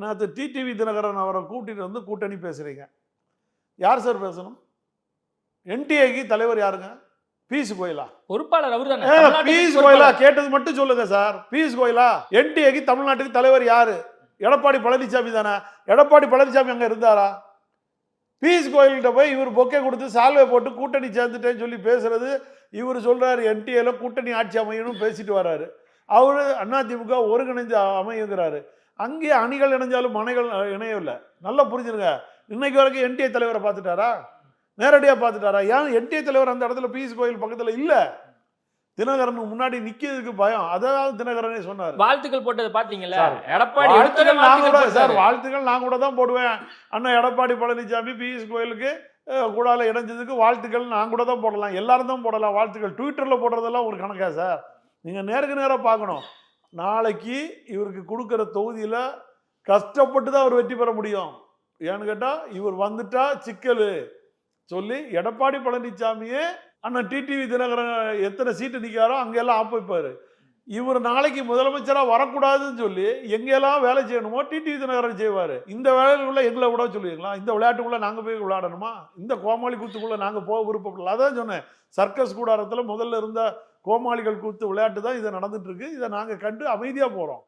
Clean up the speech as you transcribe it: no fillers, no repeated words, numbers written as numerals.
நேற்று டிடிவி தினகரன் அவரை கூட்டிட்டு வந்து கூட்டணி பேசுறீங்க. யார் சார் பேசணும்? என்டிஏக்கு தலைவர் யாருங்க? பியூஷ் கோயலா? பொறுப்பாளர் அவர் தானே. பியூஷ் கோயலா கேட்டது மட்டும் சொல்லுங்க சார். பியூஷ் கோயலா? என்டிஏக்கு தமிழ்நாட்டுக்கு தலைவர் யாரு? எடப்பாடி பழனிசாமி தானே. எடப்பாடி பழனிசாமி அங்க இருந்தாரா? பியூஷ் கோயல்கிட்ட போய் இவர் பொக்கே கொடுத்து சால்வை போட்டு கூட்டணி சேர்ந்துட்டேன்னு சொல்லி பேசுறது, இவர் சொல்றாரு என்டிஏல கூட்டணி ஆட்சி அமையணும் பேசிட்டு வர்றாரு. அவரு அதிமுக ஒருங்கிணைந்து அமையுங்கிறாரு. அங்கே அணிகள் இணைஞ்சாலும் மனைகள் இணையவில்லை. நல்லா புரிஞ்சுருங்க. இன்னைக்கு வரைக்கும் என்டிஏ தலைவரை பார்த்துட்டாரா? நேரடியாக பார்த்துட்டாரா? ஏன் என்டிஏ தலைவர் அந்த இடத்துல பியூஷ் கோயல் பக்கத்தில் இல்லை? தினகரன் முன்னாடி நிக்கிறதுக்கு பயம். அதாவது தினகரனே சொன்னார். வாழ்த்துக்கள் போட்டது பாத்தீங்களா? எடப்பாடி வாழ்த்துக்கள் நான் கூட தான் போடுவேன். அண்ணா எடப்பாடி பழனிசாமி பியூஷ் கோயலுக்கு கூடால இணைஞ்சதுக்கு வாழ்த்துக்கள் நான் கூட தான் போடலாம். எல்லாரும் தான் போடலாம் வாழ்த்துக்கள். ட்விட்டர்ல போடுறதெல்லாம் ஒரு கணக்கா சார்? நீங்க நேருக்கு நேராக பார்க்கணும். நாளைக்கு இவருக்கு கொடுக்குற தொகுதியில கஷ்டப்பட்டு தான் அவர் வெற்றி பெற முடியும். ஏன்னு கேட்டா இவர் வந்துட்டா சிக்கல் சொல்லி எடப்பாடி பழனிசாமியே அண்ணா டிடிவி தினகரன் எத்தனை சீட்டு நிற்காரோ அங்கெல்லாம் ஆப்பிப்பாரு. இவர் நாளைக்கு முதலமைச்சராக வரக்கூடாதுன்னு சொல்லி எங்கெல்லாம் வேலை செய்யணுமோ டிடிவி தினகரன் செய்வார். இந்த வேலைக்குள்ள எங்களை விட சொல்லுவீங்களா? இந்த விளையாட்டுக்குள்ள நாங்கள் போய் விளையாடணுமா? இந்த கோமாளி கூத்துக்குள்ள நாங்கள் போக விருப்பப்படல. அதான் சொன்னேன், சர்க்கஸ் கூடாரத்தில் முதல்ல இருந்த கோமாளிகள் கூத்து விளையாட்டு தான் இதை நடந்துட்டு இருக்கு. இதை நாங்கள் கண்டு அமைதியாக போகிறோம்.